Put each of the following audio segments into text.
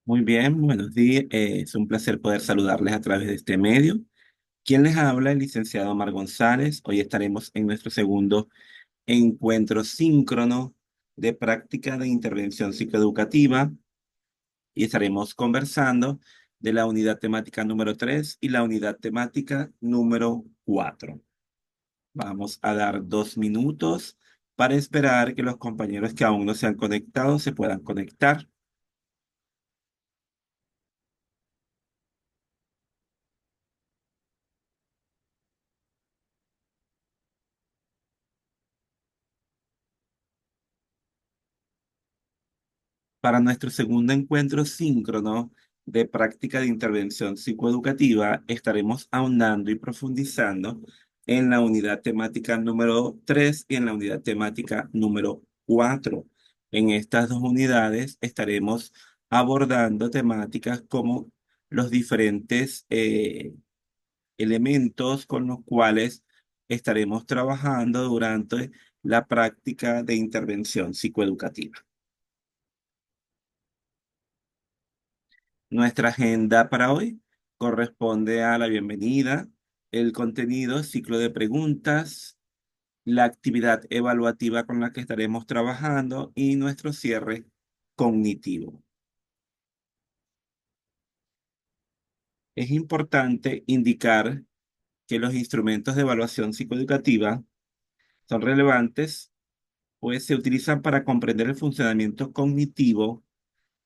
Muy bien, buenos días. Es un placer poder saludarles a través de este medio. ¿Quién les habla? El licenciado Omar González. Hoy estaremos en nuestro segundo encuentro síncrono de práctica de intervención psicoeducativa y estaremos conversando de la unidad temática número 3 y la unidad temática número 4. Vamos a dar 2 minutos para esperar que los compañeros que aún no se han conectado se puedan conectar. Para nuestro segundo encuentro síncrono de práctica de intervención psicoeducativa, estaremos ahondando y profundizando en la unidad temática número 3 y en la unidad temática número 4. En estas dos unidades estaremos abordando temáticas como los diferentes elementos con los cuales estaremos trabajando durante la práctica de intervención psicoeducativa. Nuestra agenda para hoy corresponde a la bienvenida, el contenido, ciclo de preguntas, la actividad evaluativa con la que estaremos trabajando y nuestro cierre cognitivo. Es importante indicar que los instrumentos de evaluación psicoeducativa son relevantes, pues se utilizan para comprender el funcionamiento cognitivo,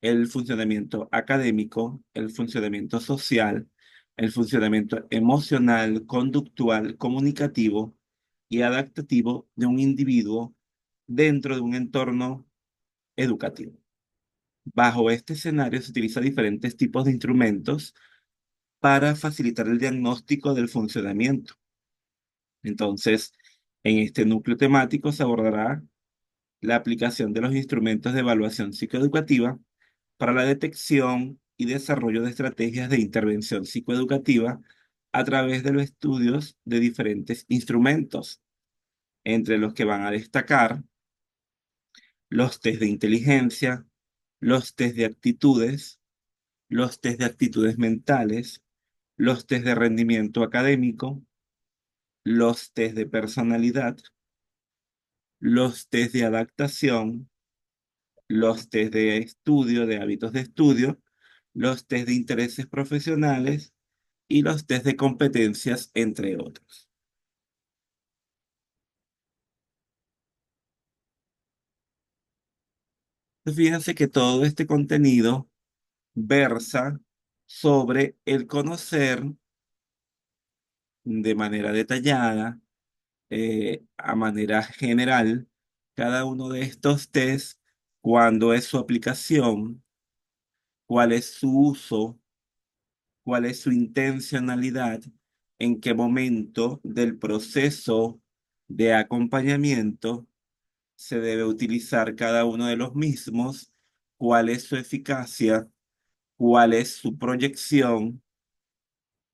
el funcionamiento académico, el funcionamiento social, el funcionamiento emocional, conductual, comunicativo y adaptativo de un individuo dentro de un entorno educativo. Bajo este escenario se utilizan diferentes tipos de instrumentos para facilitar el diagnóstico del funcionamiento. Entonces, en este núcleo temático se abordará la aplicación de los instrumentos de evaluación psicoeducativa para la detección y desarrollo de estrategias de intervención psicoeducativa a través de los estudios de diferentes instrumentos, entre los que van a destacar los test de inteligencia, los test de actitudes, los test de actitudes mentales, los test de rendimiento académico, los test de personalidad, los test de adaptación, los test de estudio, de hábitos de estudio, los test de intereses profesionales y los test de competencias, entre otros. Entonces, fíjense que todo este contenido versa sobre el conocer de manera detallada, a manera general, cada uno de estos tests, cuándo es su aplicación, cuál es su uso, cuál es su intencionalidad, en qué momento del proceso de acompañamiento se debe utilizar cada uno de los mismos, cuál es su eficacia, cuál es su proyección,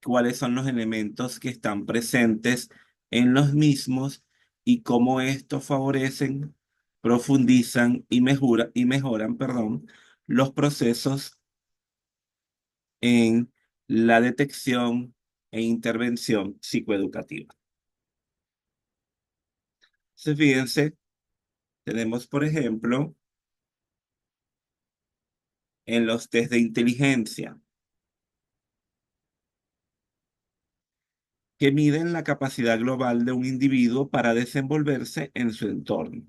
cuáles son los elementos que están presentes en los mismos y cómo estos favorecen, profundizan y mejoran, perdón, los procesos en la detección e intervención psicoeducativa. Entonces, fíjense, tenemos, por ejemplo, en los test de inteligencia, que miden la capacidad global de un individuo para desenvolverse en su entorno.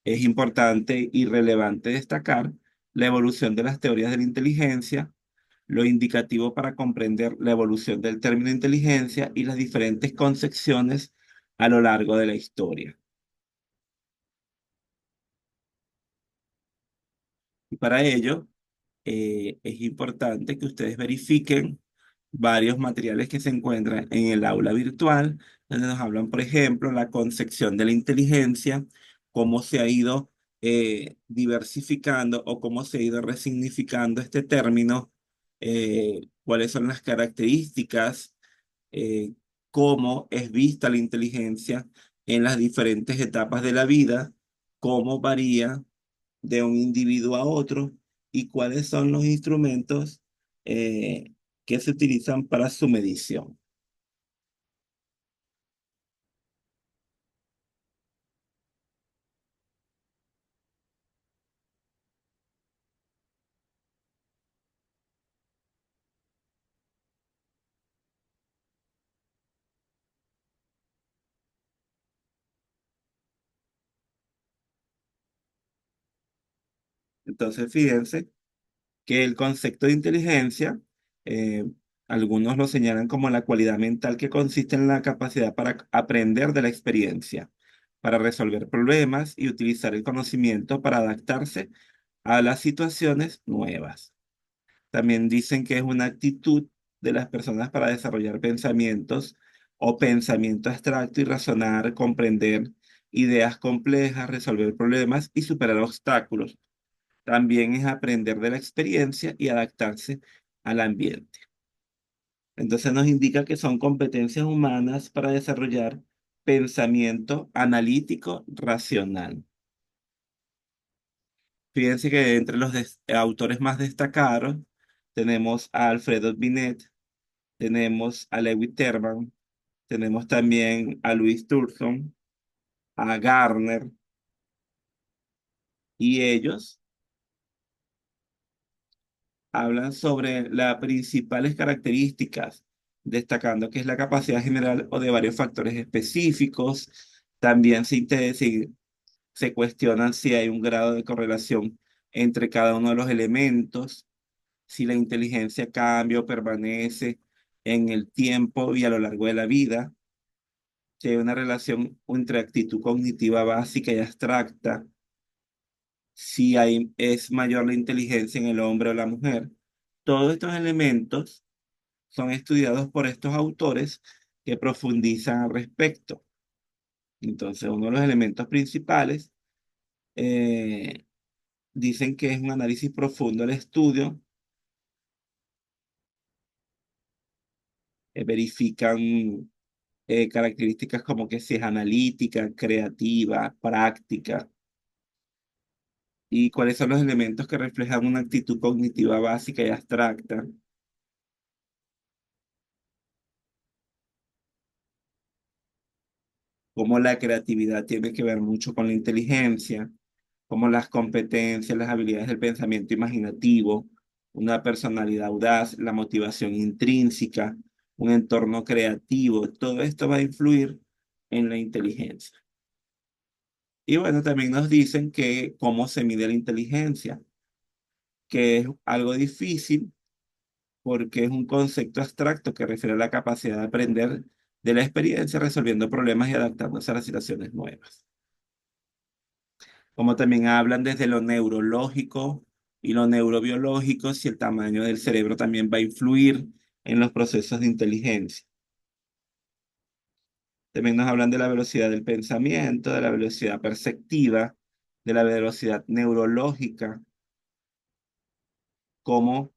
Es importante y relevante destacar la evolución de las teorías de la inteligencia, lo indicativo para comprender la evolución del término inteligencia y las diferentes concepciones a lo largo de la historia. Y para ello, es importante que ustedes verifiquen varios materiales que se encuentran en el aula virtual, donde nos hablan, por ejemplo, la concepción de la inteligencia, cómo se ha ido diversificando o cómo se ha ido resignificando este término, cuáles son las características, eh, cómo es vista la inteligencia en las diferentes etapas de la vida, cómo varía de un individuo a otro y cuáles son los instrumentos que se utilizan para su medición. Entonces, fíjense que el concepto de inteligencia, eh, algunos lo señalan como la cualidad mental que consiste en la capacidad para aprender de la experiencia, para resolver problemas y utilizar el conocimiento para adaptarse a las situaciones nuevas. También dicen que es una actitud de las personas para desarrollar pensamientos o pensamiento abstracto y razonar, comprender ideas complejas, resolver problemas y superar obstáculos. También es aprender de la experiencia y adaptarse al ambiente. Entonces nos indica que son competencias humanas para desarrollar pensamiento analítico racional. Fíjense que entre los autores más destacados tenemos a Alfredo Binet, tenemos a Lewis Terman, tenemos también a Louis Thurston, a Garner, y ellos hablan sobre las principales características, destacando que es la capacidad general o de varios factores específicos. También se cuestionan si hay un grado de correlación entre cada uno de los elementos, si la inteligencia cambia o permanece en el tiempo y a lo largo de la vida, si hay una relación entre actitud cognitiva básica y abstracta, si es mayor la inteligencia en el hombre o la mujer. Todos estos elementos son estudiados por estos autores que profundizan al respecto. Entonces, uno de los elementos principales eh, dicen que es un análisis profundo del estudio, verifican características como que si es analítica, creativa, práctica, y cuáles son los elementos que reflejan una actitud cognitiva básica y abstracta, cómo la creatividad tiene que ver mucho con la inteligencia, como las competencias, las habilidades del pensamiento imaginativo, una personalidad audaz, la motivación intrínseca, un entorno creativo, todo esto va a influir en la inteligencia. Y bueno, también nos dicen que cómo se mide la inteligencia, que es algo difícil porque es un concepto abstracto que refiere a la capacidad de aprender de la experiencia resolviendo problemas y adaptándose a las situaciones nuevas. Como también hablan desde lo neurológico y lo neurobiológico, si el tamaño del cerebro también va a influir en los procesos de inteligencia. También nos hablan de la velocidad del pensamiento, de la velocidad perceptiva, de la velocidad neurológica, cómo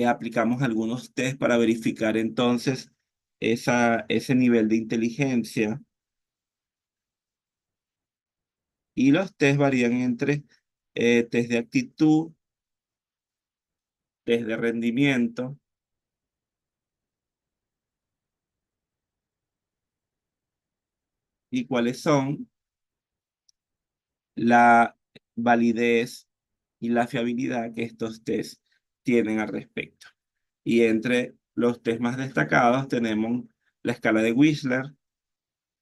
aplicamos algunos test para verificar entonces ese nivel de inteligencia. Y los test varían entre test de actitud, test de rendimiento y cuáles son la validez y la fiabilidad que estos test tienen al respecto. Y entre los test más destacados tenemos la escala de Wechsler,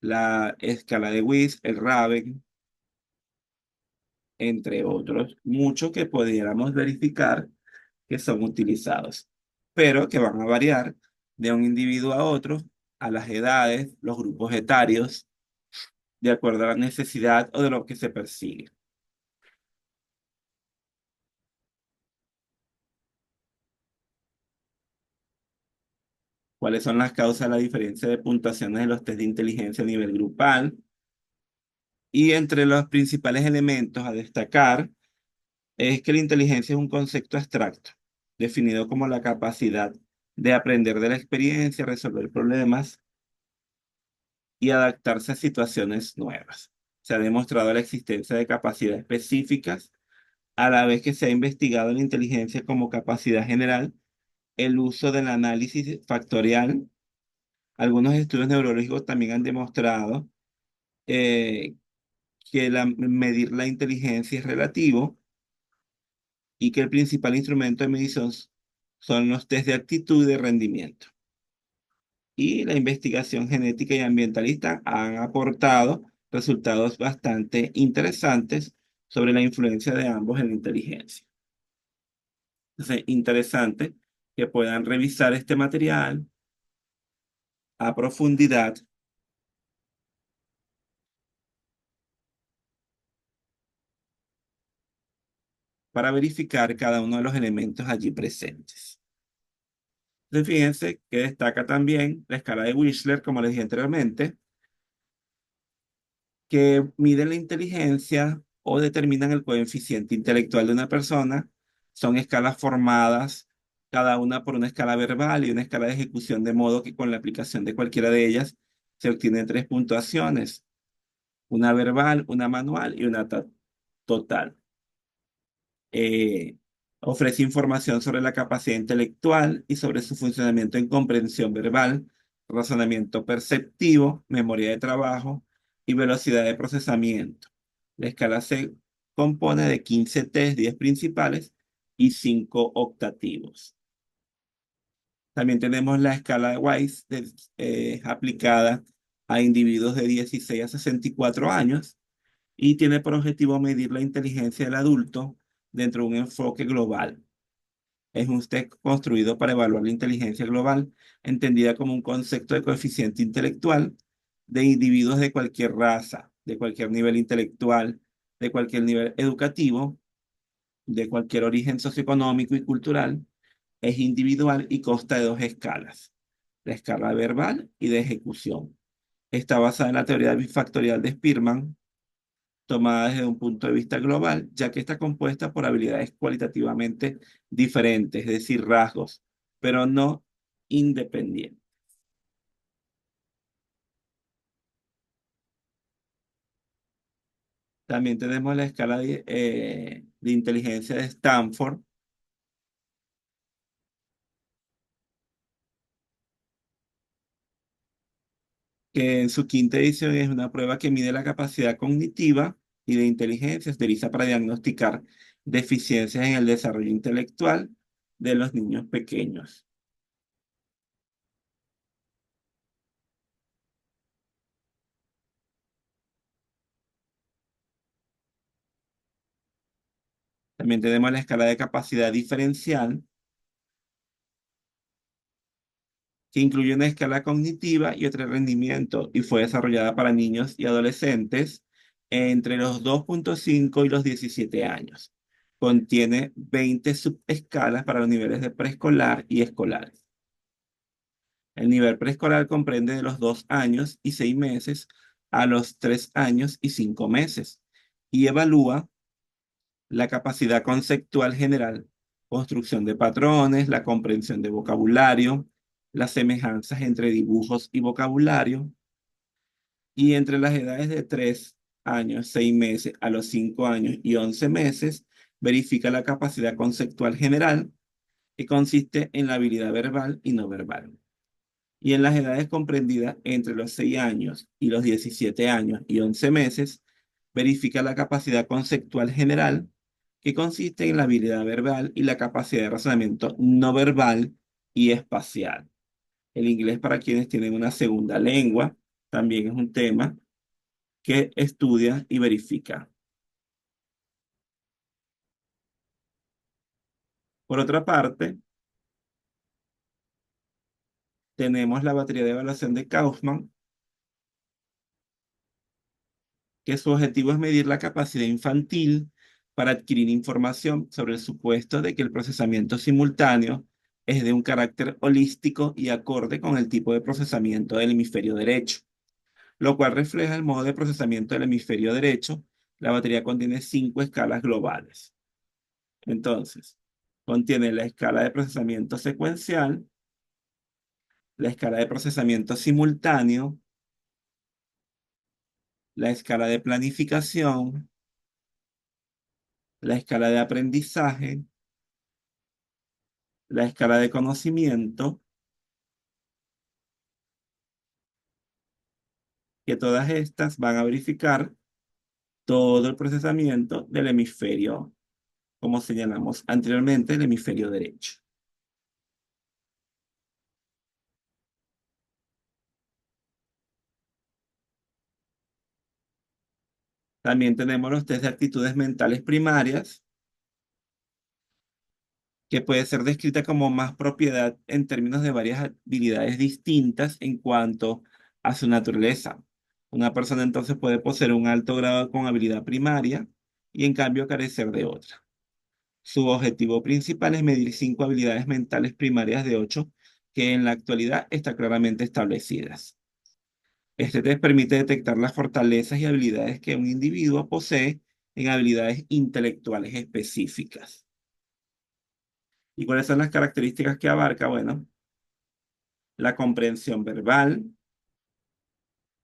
la escala de WIS, el Raven, entre otros, muchos que pudiéramos verificar que son utilizados, pero que van a variar de un individuo a otro, a las edades, los grupos etarios, de acuerdo a la necesidad o de lo que se persigue. ¿Cuáles son las causas de la diferencia de puntuaciones de los test de inteligencia a nivel grupal? Y entre los principales elementos a destacar es que la inteligencia es un concepto abstracto, definido como la capacidad de aprender de la experiencia, resolver problemas y adaptarse a situaciones nuevas. Se ha demostrado la existencia de capacidades específicas a la vez que se ha investigado la inteligencia como capacidad general, el uso del análisis factorial. Algunos estudios neurológicos también han demostrado eh, que medir la inteligencia es relativo y que el principal instrumento de medición son los test de actitud y de rendimiento. Y la investigación genética y ambientalista han aportado resultados bastante interesantes sobre la influencia de ambos en la inteligencia. Entonces, interesante que puedan revisar este material a profundidad para verificar cada uno de los elementos allí presentes. Entonces, fíjense que destaca también la escala de Wechsler, como les dije anteriormente, que miden la inteligencia o determinan el coeficiente intelectual de una persona. Son escalas formadas cada una por una escala verbal y una escala de ejecución, de modo que con la aplicación de cualquiera de ellas se obtienen tres puntuaciones: una verbal, una manual y una total. eh, Ofrece información sobre la capacidad intelectual y sobre su funcionamiento en comprensión verbal, razonamiento perceptivo, memoria de trabajo y velocidad de procesamiento. La escala se compone de 15 test, 10 principales y 5 optativos. También tenemos la escala de Weiss aplicada a individuos de 16 a 64 años y tiene por objetivo medir la inteligencia del adulto dentro de un enfoque global. Es un test construido para evaluar la inteligencia global, entendida como un concepto de coeficiente intelectual de individuos de cualquier raza, de cualquier nivel intelectual, de cualquier nivel educativo, de cualquier origen socioeconómico y cultural. Es individual y consta de dos escalas: la escala verbal y de ejecución. Está basada en la teoría bifactorial de Spearman, tomada desde un punto de vista global, ya que está compuesta por habilidades cualitativamente diferentes, es decir, rasgos, pero no independientes. También tenemos la escala de inteligencia de Stanford, que en su quinta edición es una prueba que mide la capacidad cognitiva y de inteligencia, se utiliza para diagnosticar deficiencias en el desarrollo intelectual de los niños pequeños. También tenemos la escala de capacidad diferencial, que incluye una escala cognitiva y otra de rendimiento, y fue desarrollada para niños y adolescentes entre los 2,5 y los 17 años. Contiene 20 subescalas para los niveles de preescolar y escolares. El nivel preescolar comprende de los 2 años y 6 meses a los 3 años y 5 meses y evalúa la capacidad conceptual general, construcción de patrones, la comprensión de vocabulario, las semejanzas entre dibujos y vocabulario, y entre las edades de 3 años, 6 meses a los 5 años y 11 meses, verifica la capacidad conceptual general, que consiste en la habilidad verbal y no verbal. Y en las edades comprendidas entre los 6 años y los 17 años y 11 meses, verifica la capacidad conceptual general, que consiste en la habilidad verbal y la capacidad de razonamiento no verbal y espacial. El inglés, para quienes tienen una segunda lengua, también es un tema que estudia y verifica. Por otra parte, tenemos la batería de evaluación de Kaufman, que su objetivo es medir la capacidad infantil para adquirir información sobre el supuesto de que el procesamiento simultáneo es de un carácter holístico y acorde con el tipo de procesamiento del hemisferio derecho, lo cual refleja el modo de procesamiento del hemisferio derecho. La batería contiene 5 escalas globales. Entonces, contiene la escala de procesamiento secuencial, la escala de procesamiento simultáneo, la escala de planificación, la escala de aprendizaje, la escala de conocimiento, que todas estas van a verificar todo el procesamiento del hemisferio, como señalamos anteriormente, el hemisferio derecho. También tenemos los test de actitudes mentales primarias, que puede ser descrita como más propiedad en términos de varias habilidades distintas en cuanto a su naturaleza. Una persona entonces puede poseer un alto grado con habilidad primaria y en cambio carecer de otra. Su objetivo principal es medir 5 habilidades mentales primarias de 8 que en la actualidad están claramente establecidas. Este test permite detectar las fortalezas y habilidades que un individuo posee en habilidades intelectuales específicas. ¿Y cuáles son las características que abarca? Bueno, la comprensión verbal,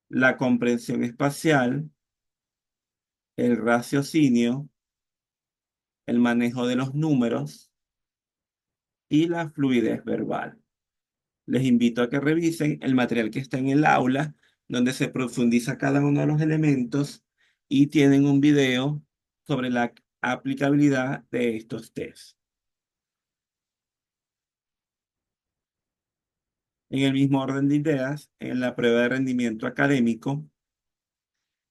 la comprensión espacial, el raciocinio, el manejo de los números y la fluidez verbal. Les invito a que revisen el material que está en el aula, donde se profundiza cada uno de los elementos y tienen un video sobre la aplicabilidad de estos tests. En el mismo orden de ideas, en la prueba de rendimiento académico,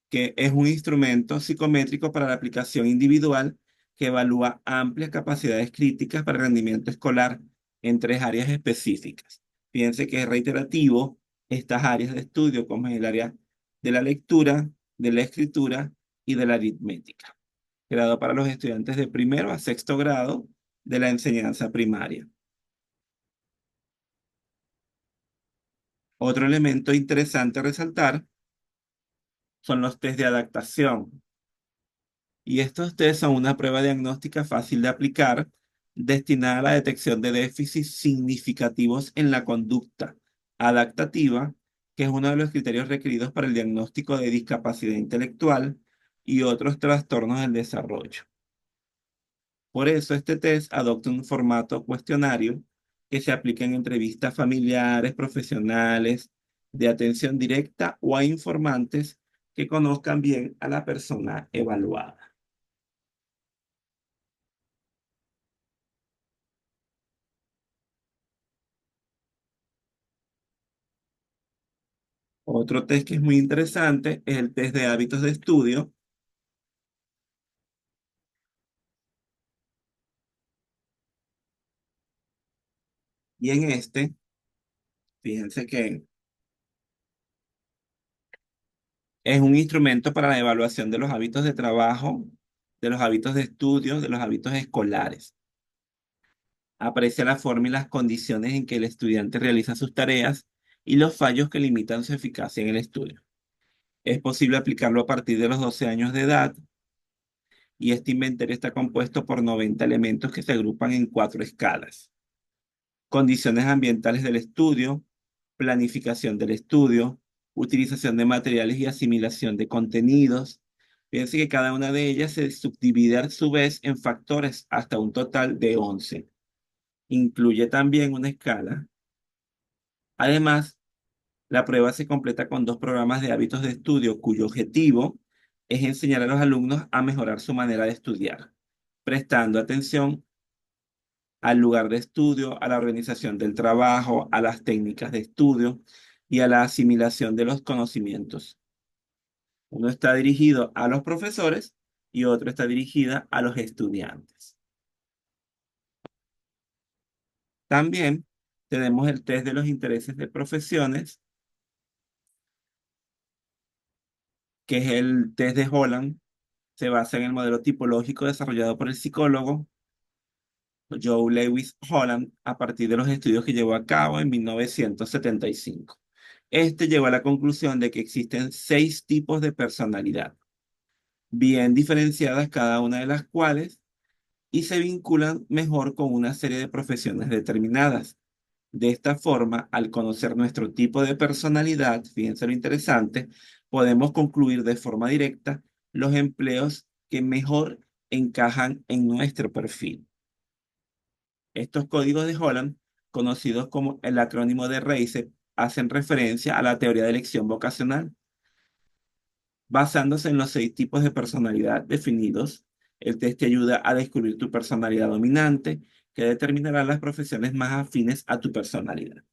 que es un instrumento psicométrico para la aplicación individual que evalúa amplias capacidades críticas para el rendimiento escolar en 3 áreas específicas. Fíjense que es reiterativo estas áreas de estudio, como es el área de la lectura, de la escritura y de la aritmética, creado para los estudiantes de primero a sexto grado de la enseñanza primaria. Otro elemento interesante a resaltar son los test de adaptación. Y estos test son una prueba diagnóstica fácil de aplicar, destinada a la detección de déficits significativos en la conducta adaptativa, que es uno de los criterios requeridos para el diagnóstico de discapacidad intelectual y otros trastornos del desarrollo. Por eso este test adopta un formato cuestionario que se aplica en entrevistas familiares, profesionales, de atención directa o a informantes que conozcan bien a la persona evaluada. Otro test que es muy interesante es el test de hábitos de estudio. Y en este, fíjense que es un instrumento para la evaluación de los hábitos de trabajo, de los hábitos de estudio, de los hábitos escolares. Aprecia la forma y las condiciones en que el estudiante realiza sus tareas y los fallos que limitan su eficacia en el estudio. Es posible aplicarlo a partir de los 12 años de edad y este inventario está compuesto por 90 elementos que se agrupan en 4 escalas: condiciones ambientales del estudio, planificación del estudio, utilización de materiales y asimilación de contenidos. Fíjense que cada una de ellas se subdivide a su vez en factores hasta un total de 11. Incluye también una escala. Además, la prueba se completa con 2 programas de hábitos de estudio cuyo objetivo es enseñar a los alumnos a mejorar su manera de estudiar, prestando atención al lugar de estudio, a la organización del trabajo, a las técnicas de estudio y a la asimilación de los conocimientos. Uno está dirigido a los profesores y otro está dirigida a los estudiantes. También tenemos el test de los intereses de profesiones, que es el test de Holland. Se basa en el modelo tipológico desarrollado por el psicólogo Joe Lewis Holland a partir de los estudios que llevó a cabo en 1975. Este llegó a la conclusión de que existen 6 tipos de personalidad, bien diferenciadas cada una de las cuales, y se vinculan mejor con una serie de profesiones determinadas. De esta forma, al conocer nuestro tipo de personalidad, fíjense lo interesante, podemos concluir de forma directa los empleos que mejor encajan en nuestro perfil. Estos códigos de Holland, conocidos como el acrónimo de RACE, hacen referencia a la teoría de elección vocacional. Basándose en los 6 tipos de personalidad definidos, el test te ayuda a descubrir tu personalidad dominante, que determinará las profesiones más afines a tu personalidad.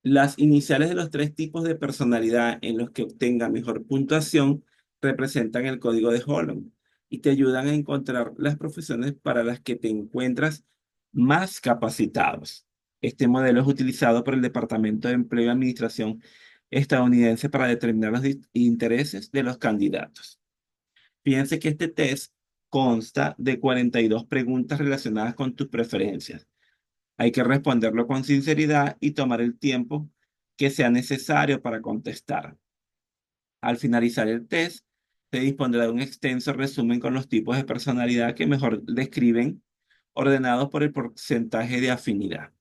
Las iniciales de los 3 tipos de personalidad en los que obtenga mejor puntuación representan el código de Holland y te ayudan a encontrar las profesiones para las que te encuentras más capacitados. Este modelo es utilizado por el Departamento de Empleo y Administración estadounidense para determinar los intereses de los candidatos. Fíjense que este test consta de 42 preguntas relacionadas con tus preferencias. Hay que responderlo con sinceridad y tomar el tiempo que sea necesario para contestar. Al finalizar el test, se dispondrá de un extenso resumen con los tipos de personalidad que mejor describen, ordenados por el porcentaje de afinidad.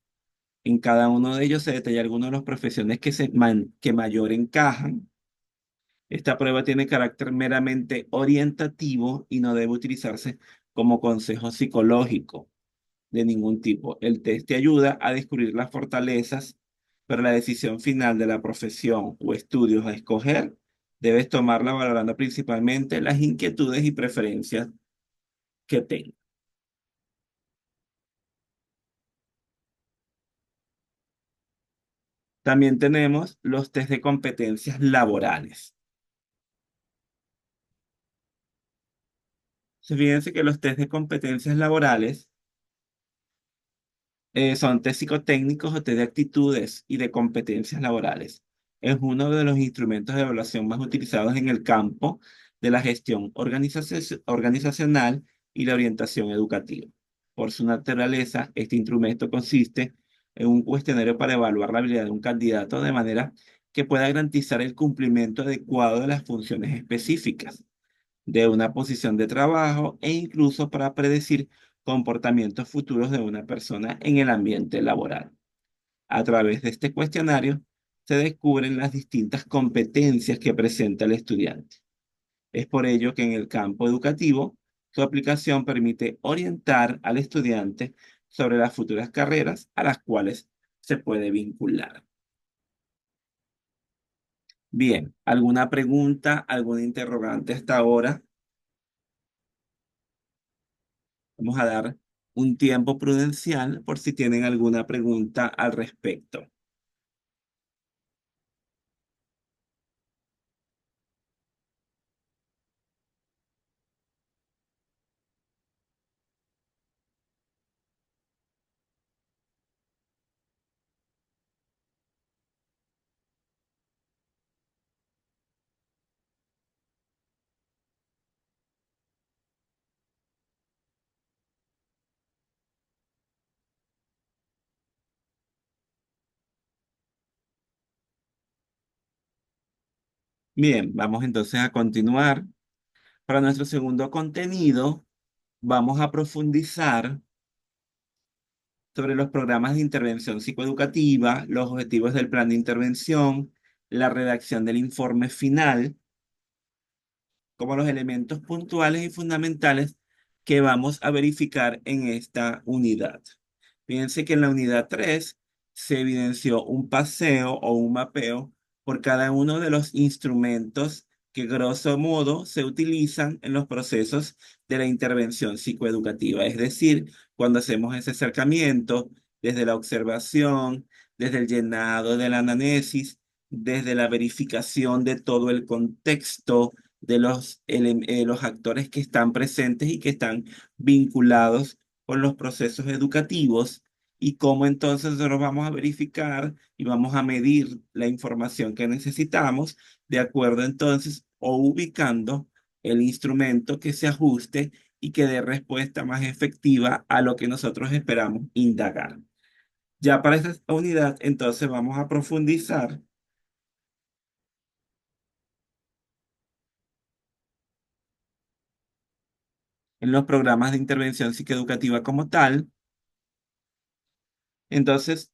En cada uno de ellos se detalla algunas de las profesiones que mayor encajan. Esta prueba tiene carácter meramente orientativo y no debe utilizarse como consejo psicológico de ningún tipo. El test te ayuda a descubrir las fortalezas, pero la decisión final de la profesión o estudios a escoger debes tomarla valorando principalmente las inquietudes y preferencias que tengas. También tenemos los test de competencias laborales. Fíjense que los test de competencias laborales son test psicotécnicos o test de actitudes y de competencias laborales. Es uno de los instrumentos de evaluación más utilizados en el campo de la gestión organizacional y la orientación educativa. Por su naturaleza, este instrumento consiste en un cuestionario para evaluar la habilidad de un candidato de manera que pueda garantizar el cumplimiento adecuado de las funciones específicas de una posición de trabajo e incluso para predecir comportamientos futuros de una persona en el ambiente laboral. A través de este cuestionario se descubren las distintas competencias que presenta el estudiante. Es por ello que en el campo educativo, su aplicación permite orientar al estudiante sobre las futuras carreras a las cuales se puede vincular. Bien, ¿alguna pregunta, alguna interrogante hasta ahora? Vamos a dar un tiempo prudencial por si tienen alguna pregunta al respecto. Bien, vamos entonces a continuar. Para nuestro segundo contenido, vamos a profundizar sobre los programas de intervención psicoeducativa, los objetivos del plan de intervención, la redacción del informe final como los elementos puntuales y fundamentales que vamos a verificar en esta unidad. Fíjense que en la unidad 3 se evidenció un paseo o un mapeo por cada uno de los instrumentos que grosso modo se utilizan en los procesos de la intervención psicoeducativa. Es decir, cuando hacemos ese acercamiento desde la observación, desde el llenado de la anamnesis, desde la verificación de todo el contexto, de los actores que están presentes y que están vinculados con los procesos educativos y cómo entonces nosotros vamos a verificar y vamos a medir la información que necesitamos de acuerdo entonces o ubicando el instrumento que se ajuste y que dé respuesta más efectiva a lo que nosotros esperamos indagar. Ya para esta unidad, entonces vamos a profundizar en los programas de intervención psicoeducativa como tal. Entonces,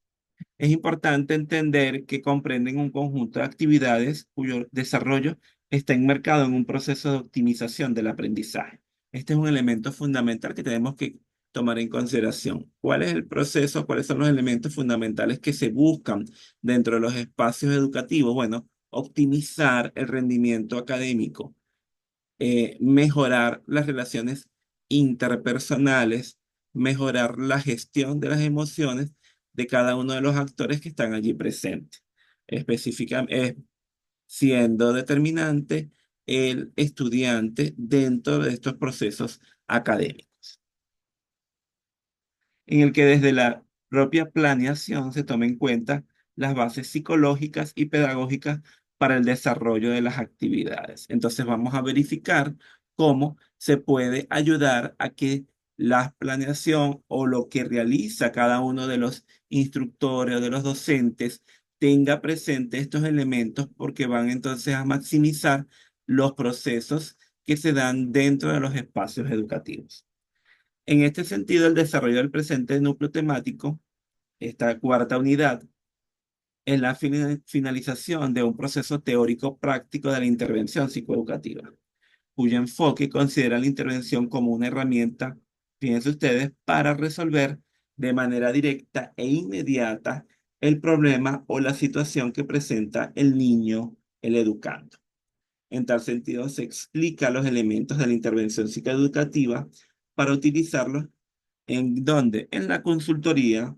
es importante entender que comprenden un conjunto de actividades cuyo desarrollo está enmarcado en un proceso de optimización del aprendizaje. Este es un elemento fundamental que tenemos que tomar en consideración. ¿Cuál es el proceso? ¿Cuáles son los elementos fundamentales que se buscan dentro de los espacios educativos? Bueno, optimizar el rendimiento académico, mejorar las relaciones interpersonales, mejorar la gestión de las emociones de cada uno de los actores que están allí presentes. Específicamente, siendo determinante el estudiante dentro de estos procesos académicos, en el que desde la propia planeación se tomen en cuenta las bases psicológicas y pedagógicas para el desarrollo de las actividades. Entonces vamos a verificar cómo se puede ayudar a que la planeación o lo que realiza cada uno de los instructores o de los docentes tenga presente estos elementos porque van entonces a maximizar los procesos que se dan dentro de los espacios educativos. En este sentido, el desarrollo del presente núcleo temático, esta cuarta unidad, es la finalización de un proceso teórico práctico de la intervención psicoeducativa, cuyo enfoque considera la intervención como una herramienta, fíjense ustedes, para resolver de manera directa e inmediata el problema o la situación que presenta el niño, el educando. En tal sentido, se explica los elementos de la intervención psicoeducativa para utilizarlos ¿en dónde? En la consultoría,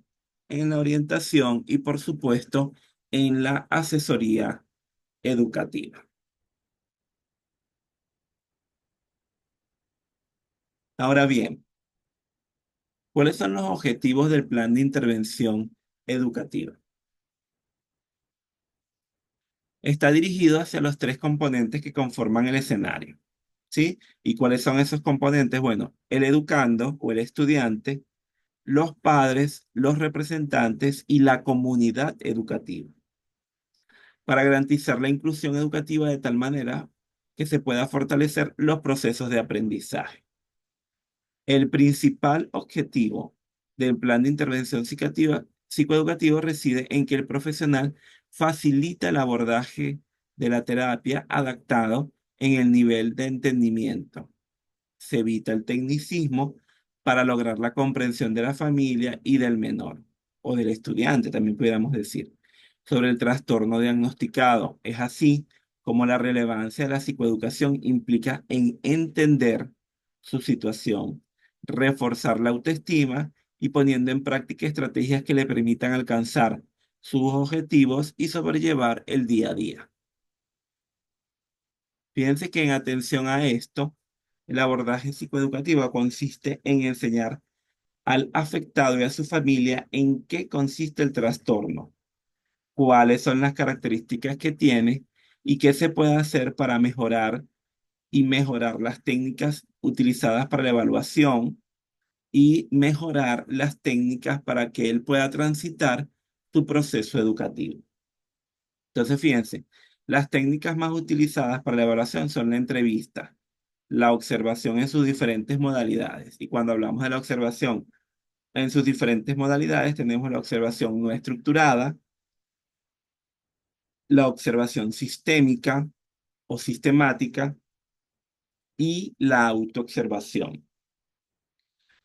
en la orientación y, por supuesto, en la asesoría educativa. Ahora bien, ¿cuáles son los objetivos del plan de intervención educativa? Está dirigido hacia los tres componentes que conforman el escenario, ¿sí? ¿Y cuáles son esos componentes? Bueno, el educando o el estudiante, los padres, los representantes y la comunidad educativa, para garantizar la inclusión educativa de tal manera que se pueda fortalecer los procesos de aprendizaje. El principal objetivo del plan de intervención psicoeducativo reside en que el profesional facilita el abordaje de la terapia adaptado en el nivel de entendimiento. Se evita el tecnicismo para lograr la comprensión de la familia y del menor, o del estudiante, también pudiéramos decir, sobre el trastorno diagnosticado. Es así como la relevancia de la psicoeducación implica en entender su situación, reforzar la autoestima y poniendo en práctica estrategias que le permitan alcanzar sus objetivos y sobrellevar el día a día. Fíjense que en atención a esto, el abordaje psicoeducativo consiste en enseñar al afectado y a su familia en qué consiste el trastorno, cuáles son las características que tiene y qué se puede hacer para mejorar y mejorar las técnicas utilizadas para la evaluación y mejorar las técnicas para que él pueda transitar su proceso educativo. Entonces, fíjense, las técnicas más utilizadas para la evaluación son la entrevista, la observación en sus diferentes modalidades. Y cuando hablamos de la observación en sus diferentes modalidades, tenemos la observación no estructurada, la observación sistémica o sistemática y la autoobservación.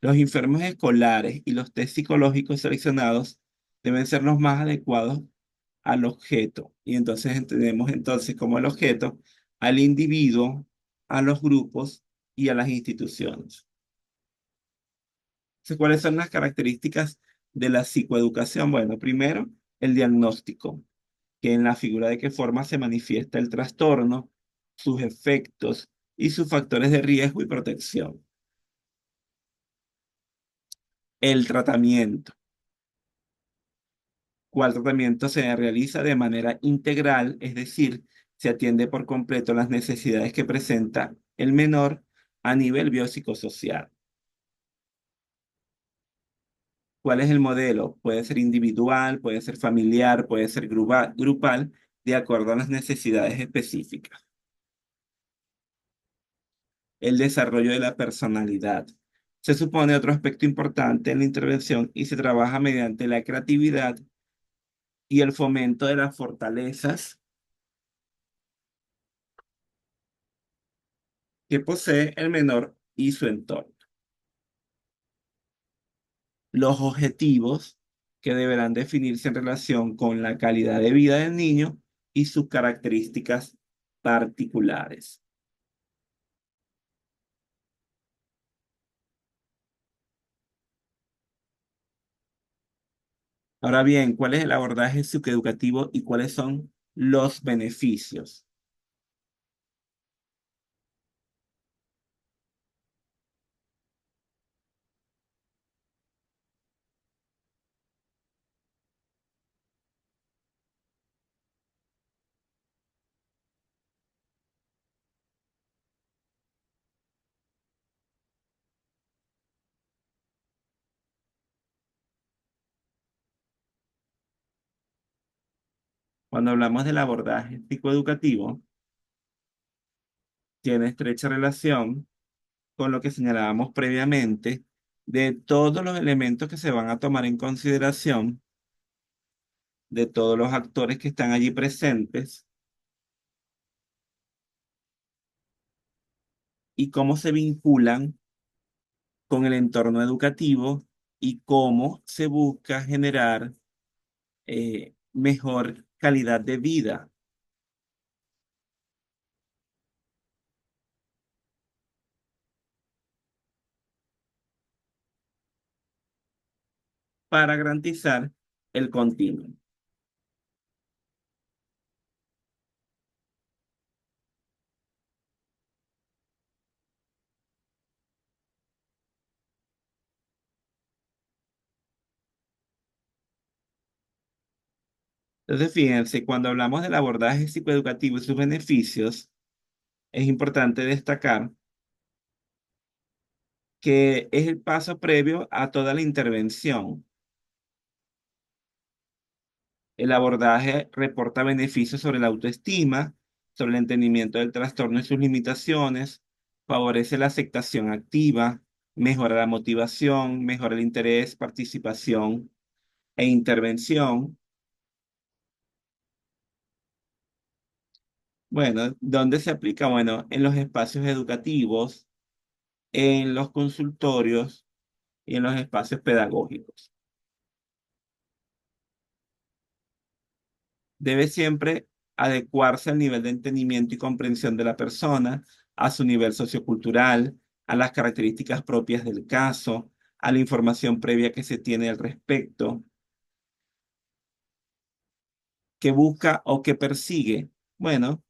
Los informes escolares y los test psicológicos seleccionados deben ser los más adecuados al objeto. Y entonces entendemos entonces como el objeto al individuo, a los grupos y a las instituciones. Entonces, ¿cuáles son las características de la psicoeducación? Bueno, primero, el diagnóstico, que en la figura de qué forma se manifiesta el trastorno, sus efectos y sus factores de riesgo y protección. El tratamiento, cuál tratamiento se realiza de manera integral, es decir, se atiende por completo las necesidades que presenta el menor a nivel biopsicosocial. ¿Cuál es el modelo? Puede ser individual, puede ser familiar, puede ser grupal, de acuerdo a las necesidades específicas. El desarrollo de la personalidad. Se supone otro aspecto importante en la intervención y se trabaja mediante la creatividad y el fomento de las fortalezas que posee el menor y su entorno. Los objetivos que deberán definirse en relación con la calidad de vida del niño y sus características particulares. Ahora bien, ¿cuál es el abordaje psicoeducativo y cuáles son los beneficios? Cuando hablamos del abordaje psicoeducativo, tiene estrecha relación con lo que señalábamos previamente de todos los elementos que se van a tomar en consideración, de todos los actores que están allí presentes y cómo se vinculan con el entorno educativo y cómo se busca generar mejor calidad de vida para garantizar el continuo. Entonces, fíjense, cuando hablamos del abordaje psicoeducativo y sus beneficios, es importante destacar que es el paso previo a toda la intervención. El abordaje reporta beneficios sobre la autoestima, sobre el entendimiento del trastorno y sus limitaciones, favorece la aceptación activa, mejora la motivación, mejora el interés, participación e intervención. Bueno, ¿dónde se aplica? Bueno, en los espacios educativos, en los consultorios y en los espacios pedagógicos. Debe siempre adecuarse al nivel de entendimiento y comprensión de la persona, a su nivel sociocultural, a las características propias del caso, a la información previa que se tiene al respecto, que busca o que persigue. Bueno,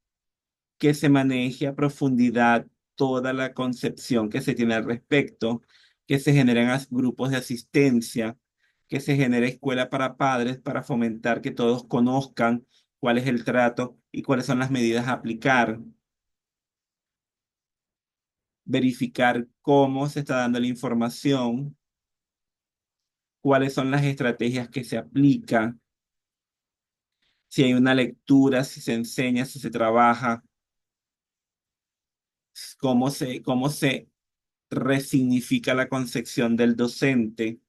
que se maneje a profundidad toda la concepción que se tiene al respecto, que se generen grupos de asistencia, que se genere escuela para padres para fomentar que todos conozcan cuál es el trato y cuáles son las medidas a aplicar, verificar cómo se está dando la información, cuáles son las estrategias que se aplican, si hay una lectura, si se enseña, si se trabaja, cómo se resignifica la concepción del docente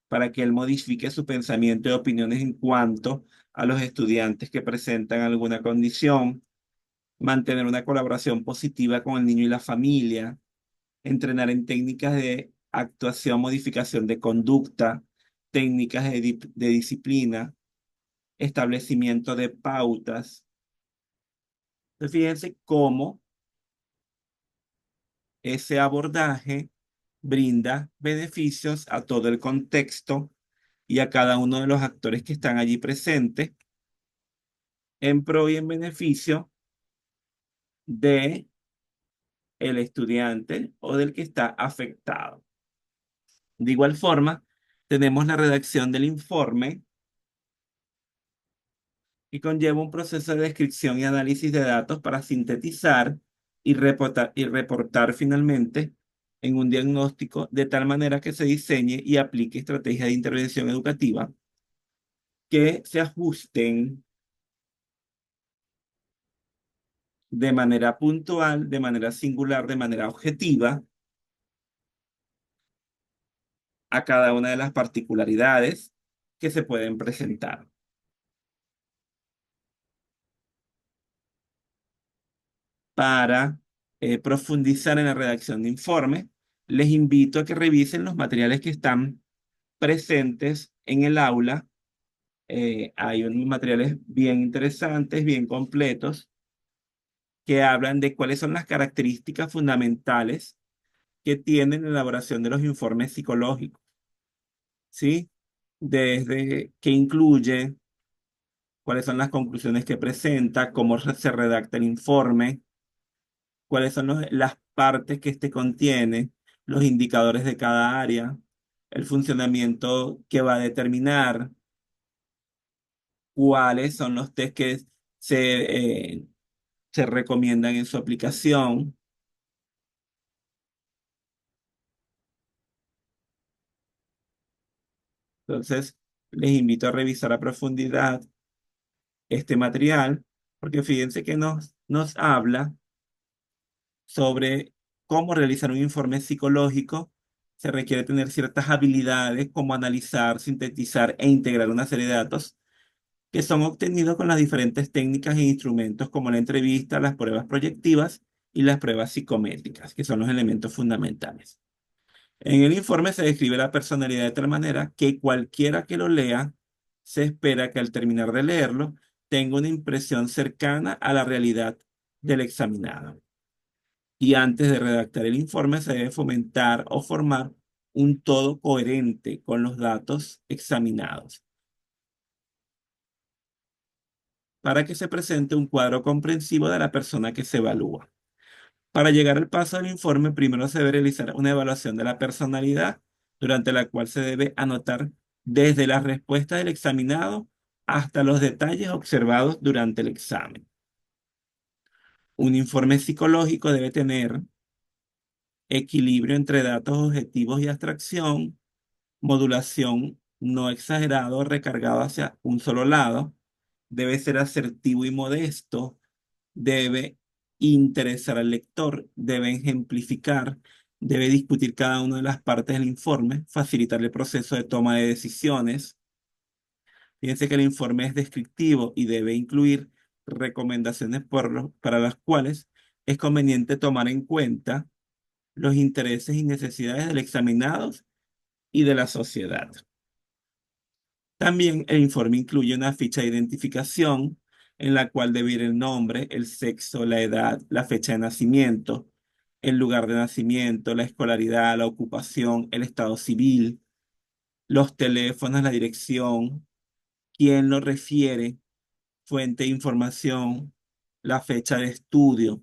para que él modifique su pensamiento y opiniones en cuanto a los estudiantes que presentan alguna condición, mantener una colaboración positiva con el niño y la familia, entrenar en técnicas de actuación, modificación de conducta, técnicas de disciplina, establecimiento de pautas. Entonces, fíjense cómo ese abordaje brinda beneficios a todo el contexto y a cada uno de los actores que están allí presentes en pro y en beneficio de el estudiante o del que está afectado. De igual forma, tenemos la redacción del informe y conlleva un proceso de descripción y análisis de datos para sintetizar y reportar finalmente en un diagnóstico de tal manera que se diseñe y aplique estrategias de intervención educativa que se ajusten de manera puntual, de manera singular, de manera objetiva a cada una de las particularidades que se pueden presentar. Para profundizar en la redacción de informes, les invito a que revisen los materiales que están presentes en el aula. Hay unos materiales bien interesantes, bien completos, que hablan de cuáles son las características fundamentales que tienen la elaboración de los informes psicológicos, ¿sí? Desde qué incluye, cuáles son las conclusiones que presenta, cómo se redacta el informe, cuáles son las partes que este contiene, los indicadores de cada área, el funcionamiento que va a determinar, cuáles son los test que se recomiendan en su aplicación. Entonces, les invito a revisar a profundidad este material, porque fíjense que nos habla sobre cómo realizar un informe psicológico. Se requiere tener ciertas habilidades como analizar, sintetizar e integrar una serie de datos que son obtenidos con las diferentes técnicas e instrumentos como la entrevista, las pruebas proyectivas y las pruebas psicométricas, que son los elementos fundamentales. En el informe se describe la personalidad de tal manera que cualquiera que lo lea se espera que al terminar de leerlo tenga una impresión cercana a la realidad del examinado. Y antes de redactar el informe se debe fomentar o formar un todo coherente con los datos examinados para que se presente un cuadro comprensivo de la persona que se evalúa. Para llegar al paso del informe, primero se debe realizar una evaluación de la personalidad, durante la cual se debe anotar desde la respuesta del examinado hasta los detalles observados durante el examen. Un informe psicológico debe tener equilibrio entre datos objetivos y abstracción, modulación no exagerado, recargado hacia un solo lado, debe ser asertivo y modesto, debe interesar al lector, debe ejemplificar, debe discutir cada una de las partes del informe, facilitar el proceso de toma de decisiones. Fíjense que el informe es descriptivo y debe incluir recomendaciones para las cuales es conveniente tomar en cuenta los intereses y necesidades del examinado y de la sociedad. También el informe incluye una ficha de identificación en la cual debe ir el nombre, el sexo, la edad, la fecha de nacimiento, el lugar de nacimiento, la escolaridad, la ocupación, el estado civil, los teléfonos, la dirección, quién lo refiere, fuente de información, la fecha de estudio.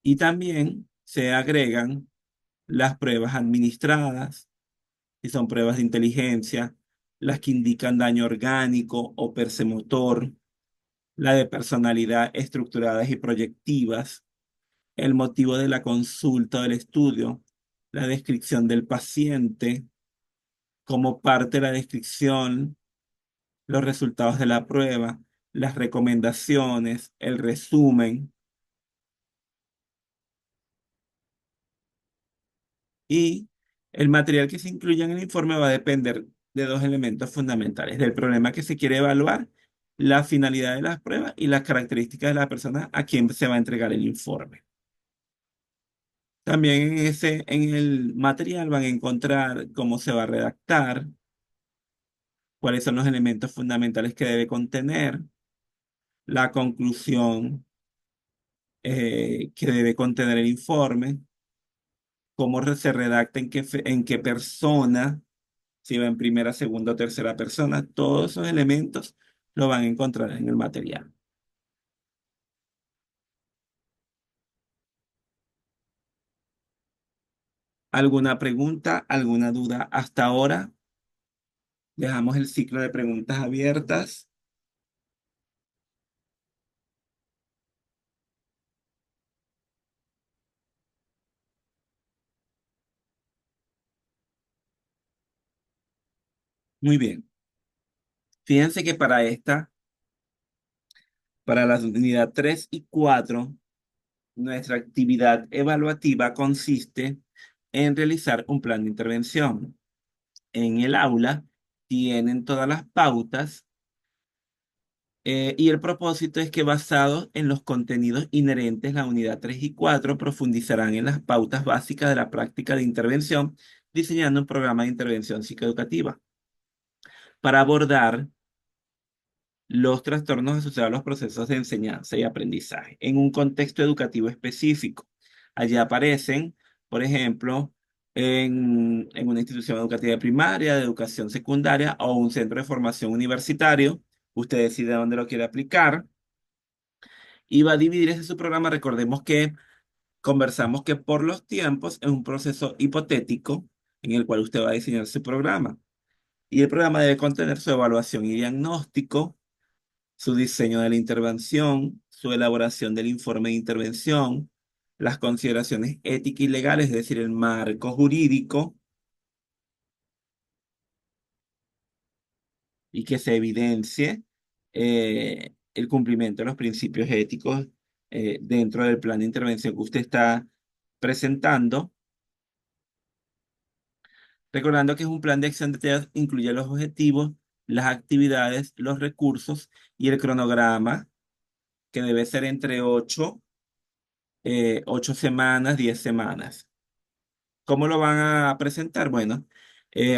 Y también se agregan las pruebas administradas, si son pruebas de inteligencia, las que indican daño orgánico o percemotor, la de personalidad estructuradas y proyectivas, el motivo de la consulta o del estudio, la descripción del paciente, como parte de la descripción, los resultados de la prueba, las recomendaciones, el resumen y el material que se incluya en el informe va a depender de dos elementos fundamentales: del problema que se quiere evaluar, la finalidad de las pruebas y las características de la persona a quien se va a entregar el informe. También en el material van a encontrar cómo se va a redactar, cuáles son los elementos fundamentales que debe contener, la conclusión que debe contener el informe, cómo se redacta, en qué persona, si va en primera, segunda o tercera persona. Todos esos elementos lo van a encontrar en el material. ¿Alguna pregunta, alguna duda hasta ahora? Dejamos el ciclo de preguntas abiertas. Muy bien. Fíjense que para la unidad 3 y 4, nuestra actividad evaluativa consiste en realizar un plan de intervención. En el aula tienen todas las pautas Y el propósito es que basado en los contenidos inherentes, la unidad 3 y 4 profundizarán en las pautas básicas de la práctica de intervención, diseñando un programa de intervención psicoeducativa para abordar los trastornos asociados a los procesos de enseñanza y aprendizaje en un contexto educativo específico. Allí aparecen, por ejemplo, en una institución educativa de primaria, de educación secundaria o un centro de formación universitario. Usted decide dónde lo quiere aplicar y va a dividir ese su programa. Recordemos que conversamos que por los tiempos es un proceso hipotético en el cual usted va a diseñar su programa. Y el programa debe contener su evaluación y diagnóstico, su diseño de la intervención, su elaboración del informe de intervención, las consideraciones éticas y legales, es decir, el marco jurídico, y que se evidencie el cumplimiento de los principios éticos dentro del plan de intervención que usted está presentando. Recordando que es un plan de acción detallado, incluye los objetivos, las actividades, los recursos y el cronograma, que debe ser entre 8 semanas, 10 semanas. ¿Cómo lo van a presentar? Bueno,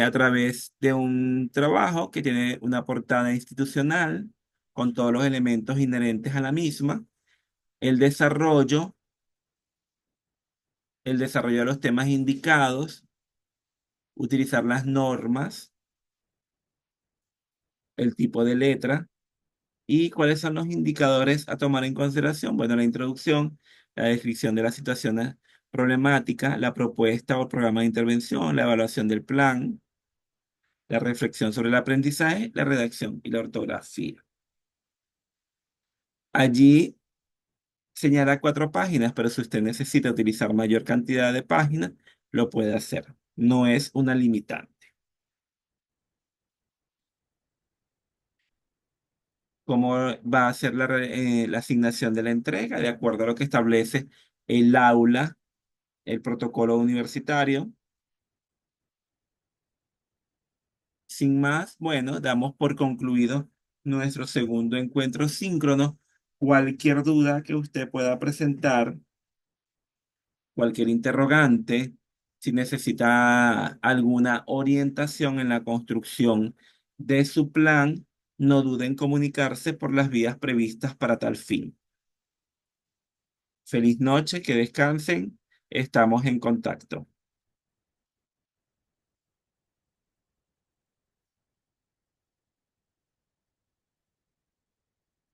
a través de un trabajo que tiene una portada institucional con todos los elementos inherentes a la misma, el desarrollo, el desarrollo de los temas indicados, utilizar las normas, el tipo de letra. ¿Y cuáles son los indicadores a tomar en consideración? Bueno, la introducción, la descripción de la situación problemática, la propuesta o programa de intervención, la evaluación del plan, la reflexión sobre el aprendizaje, la redacción y la ortografía. Allí señala 4 páginas, pero si usted necesita utilizar mayor cantidad de páginas, lo puede hacer. No es una limitante. ¿Cómo va a ser la asignación de la entrega? De acuerdo a lo que establece el aula, el protocolo universitario. Sin más, bueno, damos por concluido nuestro segundo encuentro síncrono. Cualquier duda que usted pueda presentar, cualquier interrogante, si necesita alguna orientación en la construcción de su plan, no duden en comunicarse por las vías previstas para tal fin. Feliz noche, que descansen, estamos en contacto.